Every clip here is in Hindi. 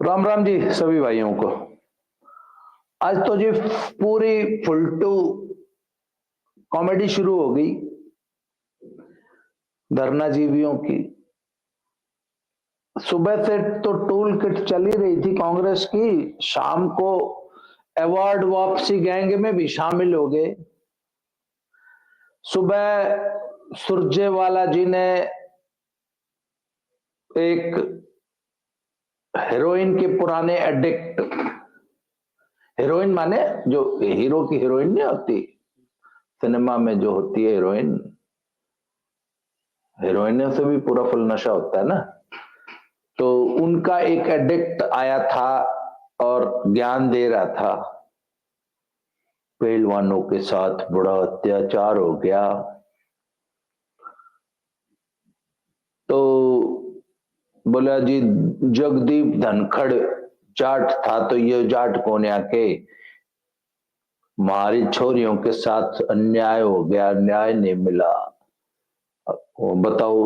राम राम जी सभी भाइयों को। आज तो जी पूरी फुलटू कॉमेडी शुरू हो गई धरना जीवियों की। सुबह से तो टूल किट चल ही रही थी कांग्रेस की, शाम को अवार्ड वापसी गैंग में भी शामिल हो गए। सुबह सुरजेवाला जी ने एक हीरोइन के पुराने एडिक्ट, हीरोइन माने जो हीरो की हीरोइन नहीं होती सिनेमा में जो होती है हीरोइन, हीरोइनों से भी पूरा फुल नशा होता है ना, तो उनका एक एडिक्ट आया था और ज्ञान दे रहा था। पहलवानों के साथ बड़ा अत्याचार हो गया, तो बोला जी जगदीप धनखड़ जाट था, तो ये जाट कौन आके हमारी छोरियों के साथ अन्याय हो गया, न्याय नहीं मिला। बताओ,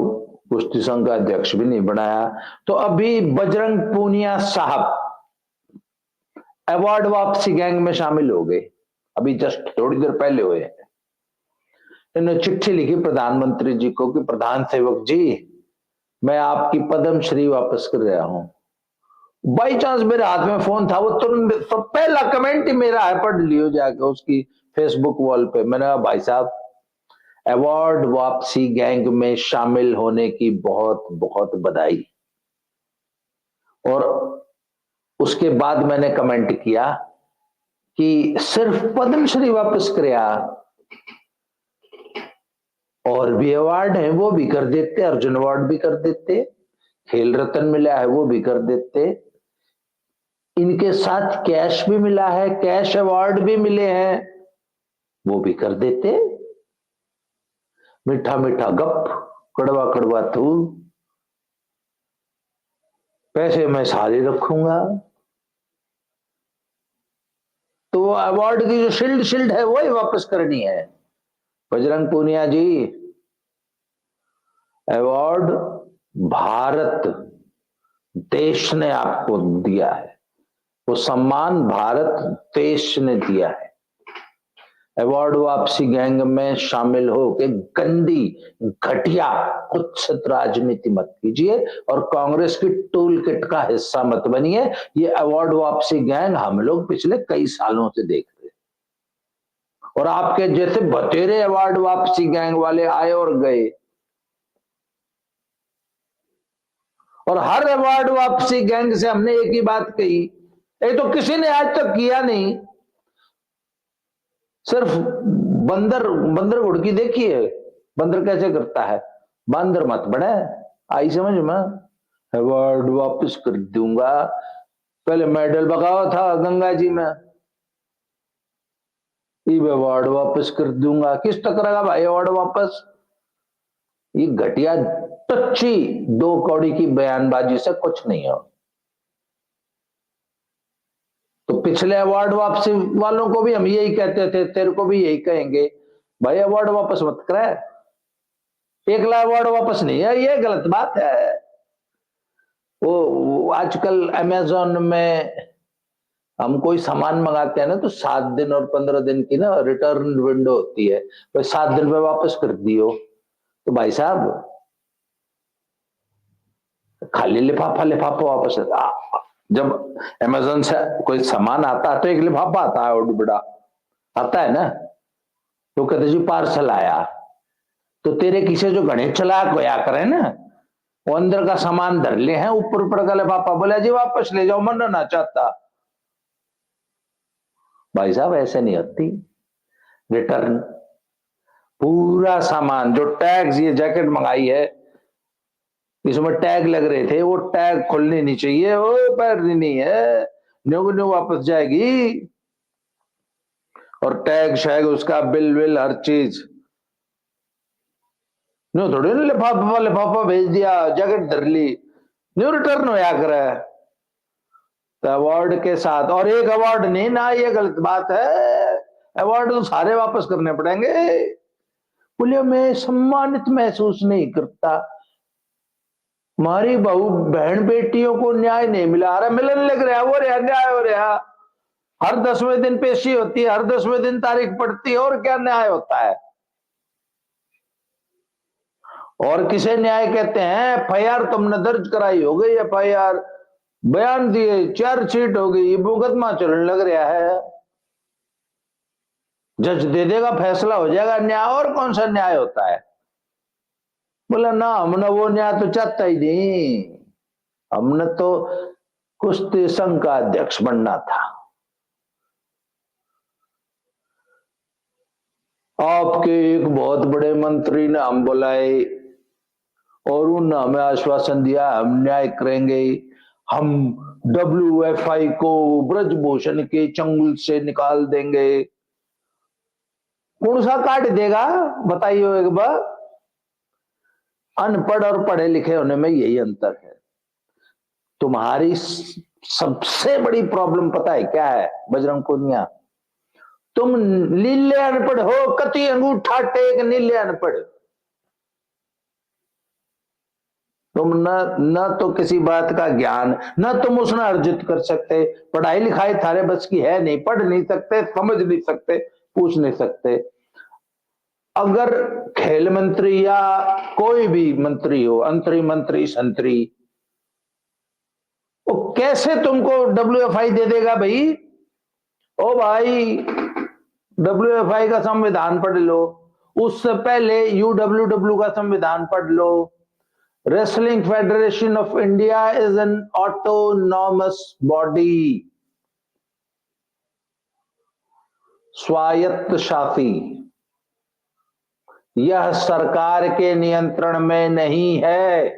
कुश्ती संघ का अध्यक्ष भी नहीं बनाया। तो अभी बजरंग पूनिया साहब अवार्ड वापसी गैंग में शामिल हो गए, अभी जस्ट थोड़ी देर पहले हुए। इन्होंने चिट्ठी लिखी प्रधानमंत्री जी को कि प्रधान सेवक जी, मैं आपकी पद्मश्री वापस कर रहा हूं। बाई चांस मेरे हाथ में फोन था, वो तुरंत तो पहला कमेंट ही मेरा है, पढ़ लियो जाके उसकी फेसबुक वॉल पे। मैंने कहा भाई साहब, अवार्ड वापसी गैंग में शामिल होने की बहुत बहुत बधाई। और उसके बाद मैंने कमेंट किया कि सिर्फ पद्मश्री वापस कराया, और भी अवार्ड है वो भी कर देते, अर्जुन अवार्ड भी कर देते, खेल रत्न मिला है वो भी कर देते, इनके साथ कैश भी मिला है, कैश अवार्ड भी मिले हैं वो भी कर देते। मीठा मीठा गप, कड़वा कड़वा तू, पैसे मैं सारे रखूंगा। तो अवार्ड की जो शील्ड है वो ही वापस करनी है। बजरंग पूनिया जी, अवार्ड भारत देश ने आपको दिया है, वो सम्मान भारत देश ने दिया है। अवार्ड वापसी गैंग में शामिल हो के गंदी घटिया कुत्सित राजनीति मत कीजिए और कांग्रेस की टूल किट का हिस्सा मत बनिए। ये अवार्ड वापसी गैंग हम लोग पिछले कई सालों से देख रहे हैं, और आपके जैसे बतेरे अवार्ड वापसी गैंग वाले आए और गए, और हर अवार्ड वापसी गैंग से हमने एक ही बात कही, ये तो किसी ने आज तक किया नहीं। सिर्फ बंदर बंदर घुड़की देखी है, बंदर कैसे करता है, बंदर मत बने। आई समझ में? अवार्ड वापस कर दूंगा, पहले मेडल बगावा था गंगा जी में, अवार्ड वापस कर दूंगा। किस तक करेगा भाई अवार्ड वापस? ये घटिया टच्ची दो कौड़ी की बयानबाजी से कुछ नहीं हो। तो पिछले अवार्ड वापसी वालों को भी हम यही कहते थे, तेरे को भी यही कहेंगे, भाई अवार्ड वापस मत करे, 1 लाख अवार्ड वापस नहीं है, ये गलत बात है। वो आजकल अमेज़न में हम कोई सामान मंगाते हैं ना, तो 7 दिन और 15 दिन की ना रिटर्न विंडो होती है, भाई 7 दिन में वापस कर दियो। तो भाई साहब, खाली लिफाफा लिफाफा वापस जब अमेज़न से कोई सामान आता है तो एक लिफाफा आता है, और बड़ा आता है ना, तो कहते जी पार्सल आया, तो तेरे किसे जो गणेश चलाक होया करे ना, वो अंदर का सामान धर ले हैं, ऊपर ऊपर का लिफाफा, बोला जी वापस ले जाओ, मन ना चाहता। भाई साहब ऐसे नहीं होती रिटर्न। पूरा सामान जो टैग, ये जैकेट मंगाई है इसमें टैग लग रहे थे, वो टैग खोलने नहीं चाहिए, वो पैरनी नहीं है, न्यू न्यू वापस जाएगी। और टैग शैग उसका बिल विल हर चीज न्यू थोड़ी लिफाफा लिफाफा भेज दिया, जैकेट धर ली, न्यू रिटर्न होया करे। तो अवार्ड के साथ, और एक अवार्ड नहीं ना, ये गलत बात है, अवार्ड तो सारे वापस करने पड़ेंगे। बोले मैं सम्मानित महसूस नहीं करता, हमारी बहू बहन बेटियों को न्याय नहीं मिला, अरे मिलन लग रहा, वो रहा न्याय हो रहा। हर 10वें दिन पेशी होती है, हर 10वें दिन तारीख पड़ती है, और क्या न्याय होता है? और किसे न्याय कहते हैं? एफआईआर तुमने दर्ज कराई, हो गई एफआईआर, बयान दिए, चार्जशीट हो गई, मुकदमा चलने लग रहा है, जज दे देगा, फैसला हो जाएगा, न्याय। और कौन सा न्याय होता है? बोला ना, हमने वो न्याय तो चाहता ही नहीं, हमने तो कुश्ती संघ का अध्यक्ष बनना था। आपके एक बहुत बड़े मंत्री ने हम बुलाए और उन्होंने हमें आश्वासन दिया हम न्याय करेंगे, हम WFI को ब्रजभूषण के चंगुल से निकाल देंगे। कौन सा काट देगा बताइए एक बार? अनपढ़ और पढ़े लिखे होने में यही अंतर है। तुम्हारी सबसे बड़ी प्रॉब्लम पता है क्या है बजरंग पुनिया? तुम नीले अनपढ़ हो, कति अंगूठा टेक नीले अनपढ़। तुम न तो किसी बात का ज्ञान, न तुम उसने अर्जित कर सकते, पढ़ाई लिखाई थारे बस की है नहीं, पढ़ नहीं सकते, समझ नहीं सकते, पूछ नहीं सकते। अगर खेल मंत्री या कोई भी मंत्री हो, अंतरी मंत्री संतरी, वो कैसे तुमको WFI दे देगा भाई? ओ भाई, WFI का संविधान पढ़ लो, उससे पहले UWW का संविधान पढ़ लो। Wrestling federation of India is an autonomous body, स्वायत्त शासी। यह सरकार के नियंत्रण में नहीं है,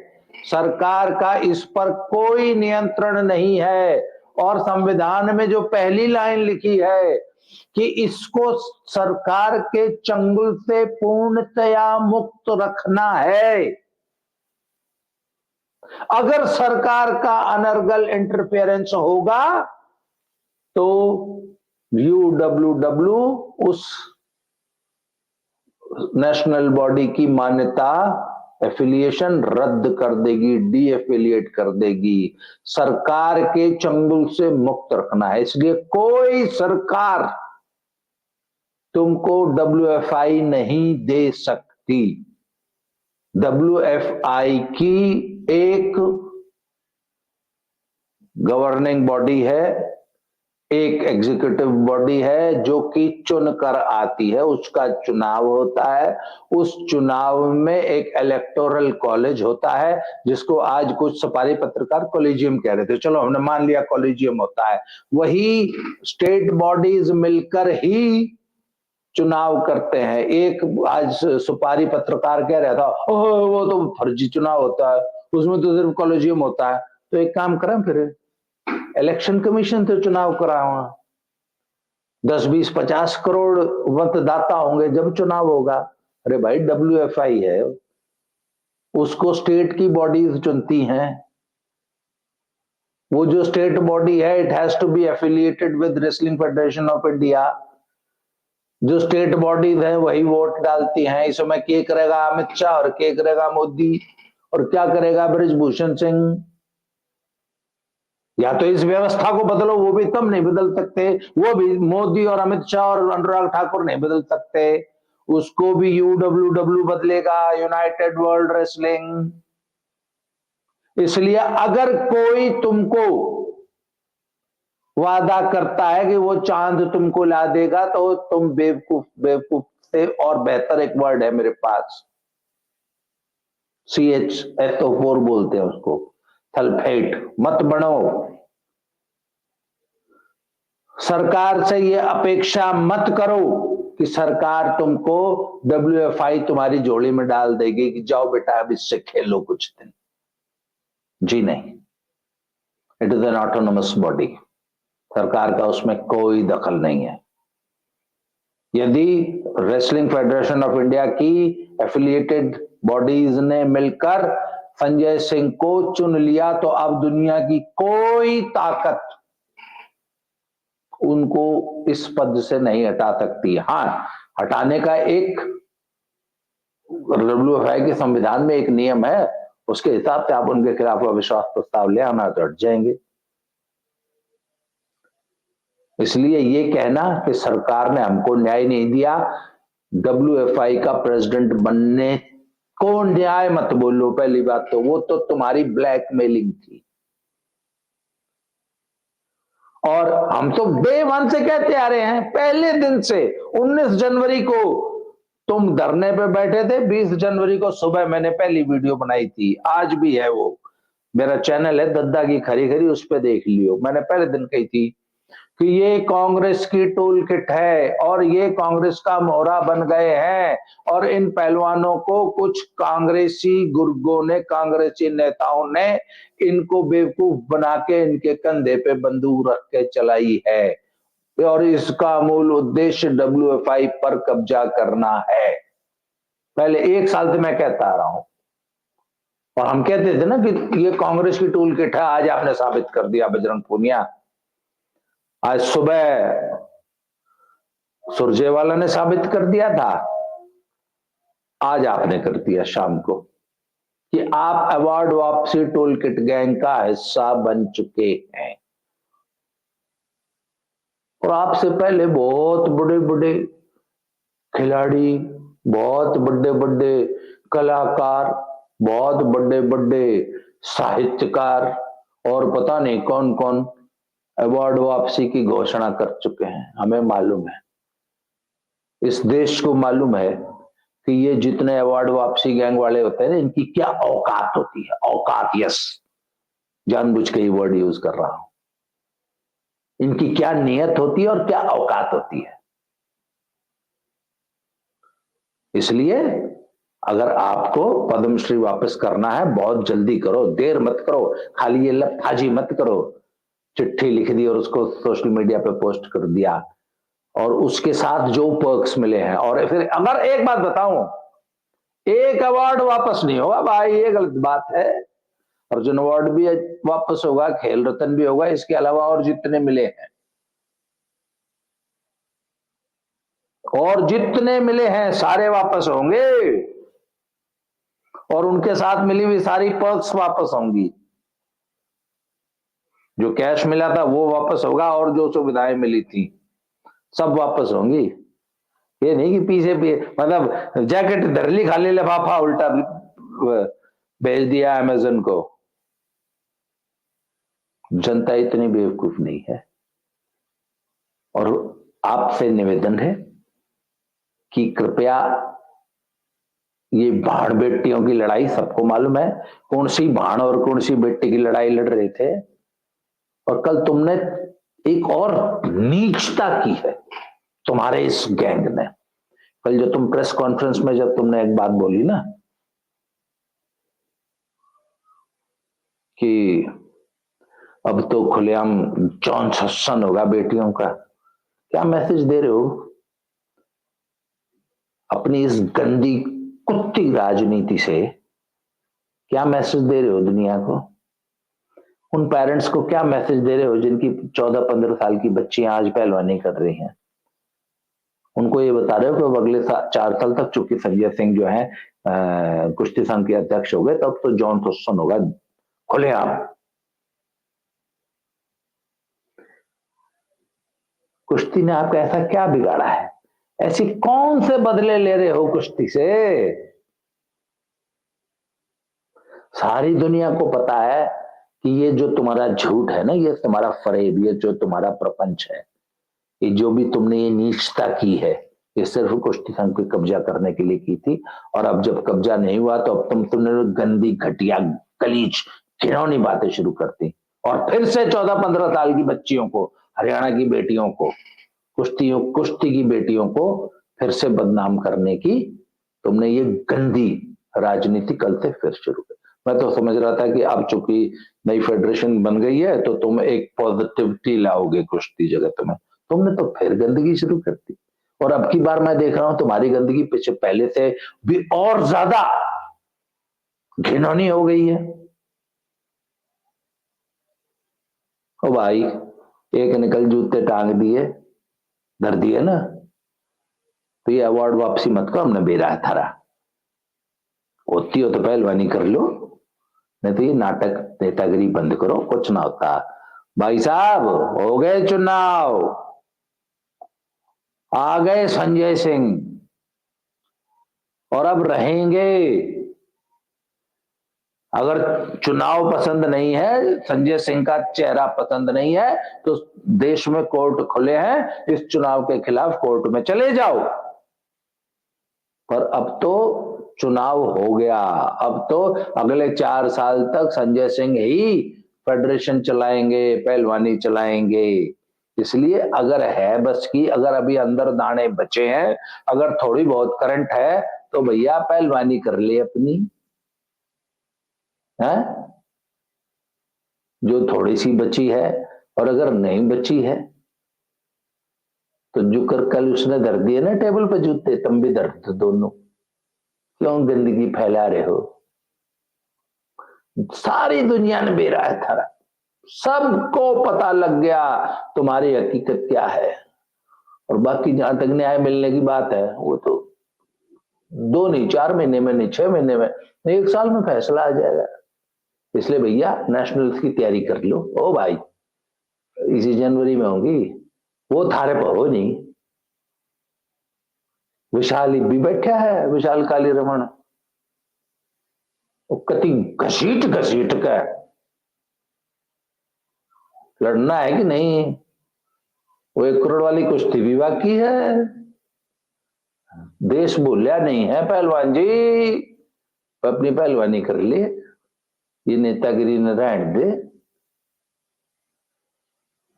सरकार का इस पर कोई नियंत्रण नहीं है। और संविधान में जो पहली लाइन लिखी है कि इसको सरकार के चंगुल से पूर्णतया मुक्त रखना है। अगर सरकार का अनर्गल इंटरफेरेंस होगा तो UWW उस नेशनल बॉडी की मान्यता, एफिलिएशन रद्द कर देगी, डी एफिलिएट कर देगी। सरकार के चंगुल से मुक्त रखना है, इसलिए कोई सरकार तुमको WFI नहीं दे सकती। WFI की एक गवर्निंग बॉडी है, एक एग्जीक्यूटिव बॉडी है जो कि चुनकर आती है, उसका चुनाव होता है, उस चुनाव में एक इलेक्टोरल कॉलेज होता है, जिसको आज कुछ सफारी पत्रकार कॉलेजियम कह रहे थे, चलो हमने मान लिया कॉलेजियम होता है। वही स्टेट बॉडीज मिलकर ही चुनाव करते हैं। एक आज सुपारी पत्रकार कह रहा था वो तो फर्जी चुनाव होता है, उसमें तो सिर्फ कॉलेजियम होता है। तो एक काम करें, फिर इलेक्शन कमीशन से चुनाव कराओ, 10, 20, 50 करोड़ मतदाता होंगे जब चुनाव होगा। अरे भाई, WFI है, उसको स्टेट की बॉडीज चुनती हैं। वो जो स्टेट बॉडी है, it has to be affiliated with Wrestling federation of India. जो स्टेट बॉडीज हैं वही वोट डालती हैं। इस समय क्या करेगा अमित शाह और क्या करेगा मोदी और क्या करेगा ब्रजभूषण सिंह? या तो इस व्यवस्था को बदलो, वो भी तुम नहीं बदल सकते, वो भी मोदी और अमित शाह और अनुराग ठाकुर नहीं बदल सकते, उसको भी UWW बदलेगा, यूनाइटेड वर्ल्ड रेसलिंग। इसलिए अगर कोई तुमको वादा करता है कि वो चांद तुमको ला देगा तो तुम बेवकूफ, बेवकूफ से और बेहतर एक वर्ड है मेरे पास, CHSO4 बोलते हैं उसको, सल्फेट मत बनो। सरकार से ये अपेक्षा मत करो कि सरकार तुमको WFI तुम्हारी झोली में डाल देगी कि जाओ बेटा अब इससे खेलो कुछ दिन। जी नहीं, it is an autonomous body, सरकार का उसमें कोई दखल नहीं है। यदि रेसलिंग फेडरेशन ऑफ इंडिया की एफिलिएटेड बॉडीज ने मिलकर संजय सिंह को चुन लिया तो अब दुनिया की कोई ताकत उनको इस पद से नहीं हटा सकती। हाँ, हटाने का एक WFI के संविधान में एक नियम है, उसके हिसाब से आप उनके खिलाफ अविश्वास प्रस्ताव ले आना तो हट जाएंगे। इसलिए ये कहना कि सरकार ने हमको न्याय नहीं दिया, WFI का प्रेसिडेंट बनने को न्याय मत बोलो। पहली बात तो वो तो तुम्हारी ब्लैकमेलिंग थी, और हम तो डे वन से कहते आ रहे हैं, पहले दिन से। 19 जनवरी को तुम धरने पे बैठे थे, 20 जनवरी को सुबह मैंने पहली वीडियो बनाई थी, आज भी है वो, मेरा चैनल है दद्दा की खरी खरी, उस पर देख लियो। मैंने पहले दिन कही थी कि ये कांग्रेस की टूल किट है और ये कांग्रेस का मोहरा बन गए हैं, और इन पहलवानों को कुछ कांग्रेसी गुर्गों ने, कांग्रेसी नेताओं ने इनको बेवकूफ बना के इनके कंधे पे बंदूक रख के चलाई है, और इसका मूल उद्देश्य WFI पर कब्जा करना है। पहले 1 साल से मैं कहता आ रहा हूं, और हम कहते थे ना कि ये कांग्रेस की टूल किट है। आज आपने साबित कर दिया बजरंग पूनिया। आज सुबह सुरजेवाला ने साबित कर दिया था, आज आपने कर दिया शाम को, कि आप अवार्ड वापसी टूल किट गैंग का हिस्सा बन चुके हैं। और आपसे पहले बहुत बड़े बड़े खिलाड़ी, बहुत बड़े बड़े कलाकार, बहुत बड़े बड़े साहित्यकार, और पता नहीं कौन कौन अवार्ड वापसी की घोषणा कर चुके हैं। हमें मालूम है, इस देश को मालूम है कि ये जितने अवार्ड वापसी गैंग वाले होते हैं, इनकी क्या औकात होती है। औकात, यस, जानबूझ के ये वर्ड यूज कर रहा हूं। इनकी क्या नियत होती है और क्या औकात होती है। इसलिए अगर आपको पद्मश्री वापस करना है, बहुत जल्दी करो, देर मत करो। खाली ये लफाजी मत करो, चिट्ठी लिख दी और उसको सोशल मीडिया पे पोस्ट कर दिया, और उसके साथ जो पर्क्स मिले हैं। और फिर अगर एक बात बताऊं, एक अवार्ड वापस नहीं होगा भाई, ये गलत बात है। अर्जुन अवार्ड भी वापस होगा, खेल रत्न भी होगा, इसके अलावा और जितने मिले हैं, और जितने मिले हैं सारे वापस होंगे, और उनके साथ मिली हुई सारी पर्क्स वापस होंगी। जो कैश मिला था वो वापस होगा, और जो सुविधाएं मिली थी सब वापस होंगी। ये नहीं कि पीछे मतलब जैकेट धर ली, खाली लिफाफा उल्टा भेज दिया अमेज़न को। जनता इतनी बेवकूफ नहीं है। और आपसे निवेदन है कि कृपया, ये भाड़ बेटियों की लड़ाई सबको मालूम है, कौन सी भाड़ और कौन सी बेटी की लड़ाई लड़ रहे थे। और कल तुमने एक और नीचता की है तुम्हारे इस गैंग ने। कल जो तुम प्रेस कॉन्फ्रेंस में जब तुमने एक बात बोली ना कि अब तो खुलेआम जॉन सत्सन होगा बेटियों का, क्या मैसेज दे रहे हो अपनी इस गंदी कुत्ती राजनीति से? क्या मैसेज दे रहे हो दुनिया को? उन पेरेंट्स को क्या मैसेज दे रहे हो जिनकी 14-15 साल की बच्चियां आज पहलवानी कर रही हैं? उनको ये बता रहे हो कि अगले 4 साल तक, चूंकि संजय सिंह जो है कुश्ती संघ के अध्यक्ष हो गए, तब तो जॉन थॉम्सन होगा खुलेआम। कुश्ती ने आपका ऐसा क्या बिगाड़ा है? ऐसी कौन से बदले ले रहे हो कुश्ती से? सारी दुनिया को पता है कि ये जो तुम्हारा झूठ है ना, ये तुम्हारा फरेब, ये जो तुम्हारा प्रपंच है, ये जो भी तुमने ये नीचता की है, ये सिर्फ कुश्ती संघ को कब्जा करने के लिए की थी। और अब जब कब्जा नहीं हुआ तो अब तुमने गंदी, घटिया, गलीज, घिनौनी बातें शुरू कर दी, और फिर से 14-15 साल की बच्चियों को, हरियाणा की बेटियों को, कुश्ती की बेटियों को फिर से बदनाम करने की तुमने ये गंदी राजनीति कल से फिर शुरू कर। मैं तो समझ रहा था कि अब चूंकि नई फेडरेशन बन गई है तो तुम एक पॉजिटिविटी लाओगे कुश्ती जगत में, तुमने तो फिर गंदगी शुरू कर दी। और अब की बार मैं देख रहा हूं तुम्हारी गंदगी पीछे पहले से भी और ज्यादा घिनौनी हो गई है। ओ भाई, एक निकल जूते टांग दिए, धर दिए ना, तो ये अवार्ड वापसी मत करो, हमने बेरा थारा होती हो तो पहलवानी कर लो, नहीं तो ये नाटक नेतागिरी बंद करो, कुछ ना होता। भाई साहब हो गए चुनाव, आ गए संजय सिंह, और अब रहेंगे। अगर चुनाव पसंद नहीं है, संजय सिंह का चेहरा पसंद नहीं है, तो देश में कोर्ट खुले हैं, इस चुनाव के खिलाफ कोर्ट में चले जाओ। पर अब तो चुनाव हो गया, अब तो अगले 4 साल तक संजय सिंह ही फेडरेशन चलाएंगे, पहलवानी चलाएंगे। इसलिए अगर है बस की, अगर अभी अंदर दाने बचे हैं, अगर थोड़ी बहुत करंट है, तो भैया पहलवानी कर ले अपनी, है जो थोड़ी सी बची है। और अगर नहीं बची है तो जो कर कल उसने धर दिए ना टेबल पे जूते, तुम भी धर दो दोनों। क्यों गंदगी फैला रहे हो? सारी दुनिया ने बेरा है थारा, सबको पता लग गया तुम्हारी हकीकत क्या है। और बाकी जहां तक न्याय मिलने की बात है, वो तो 2 नहीं 4 महीने में, नहीं 6 महीने में, नहीं 1 साल में फैसला आ जाएगा। इसलिए भैया नेशनल्स की तैयारी कर लो। ओ भाई इसी जनवरी में होंगी, वो थारे पर हो नहीं। विशाल भी बैठा है, विशाल काली रमन, वो कति घसीट घसीट का लड़ना है कि नहीं। वो 1 करोड़ वाली कुश्ती भी बाकी है। देश भूलिया नहीं है पहलवान जी, अपनी पहलवानी कर ले, ये नेतागिरी न रहने दे।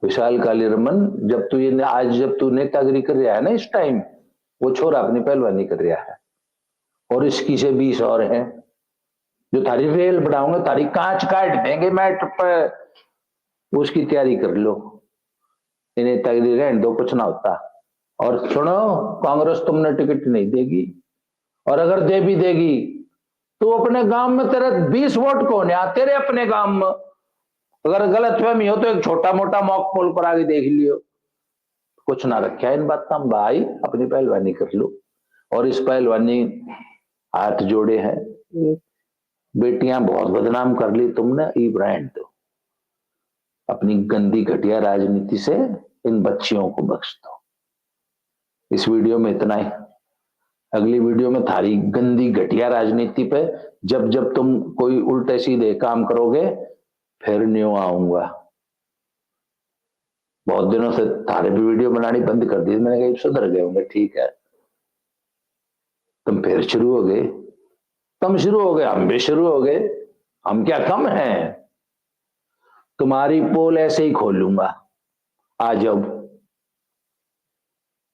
विशाल काली रमन, जब तू ये आज जब तू नेतागिरी कर रहा है ना इस टाइम, वो छोरा अपनी पहलवानी कर रहा है। और इसकी से 20 और हैं जो थारी रेल बढ़ाऊंगे, थारी कांच काट देंगे मैट पर, उसकी तैयारी कर लो। ये नेतागिरी रहने दो, कुछ ना होता। और सुनो, कांग्रेस तुमने टिकट नहीं देगी, और अगर दे भी देगी तो अपने गांव में तेरे 20 वोट कौन है तेरे अपने गांव में। अगर गलत फहमी हो तो एक छोटा मोटा मॉक पोल पर आगे देख लियो, कुछ ना रखा है इन बात का। भाई अपनी पहलवानी कर लो। और इस पहलवानी हाथ जोड़े हैं, बेटियां बहुत बदनाम कर ली तुमने, ई ब्रांड दो अपनी गंदी घटिया राजनीति से, इन बच्चियों को बख्श दो। इस वीडियो में इतना ही। अगली वीडियो में थारी गंदी घटिया राजनीति पे, जब जब तुम कोई उल्टे सीधे काम करोगे, फिर न्यू आऊंगा। बहुत दिनों से थारे भी वीडियो बनानी बंद कर दी, मैंने कहा सुधर गए होंगे, ठीक है। तुम फिर शुरू हो गए, तुम शुरू हो गए, हम भी शुरू हो गए। हम क्या कम हैं? तुम्हारी पोल ऐसे ही खोलूंगा, आ जाओ।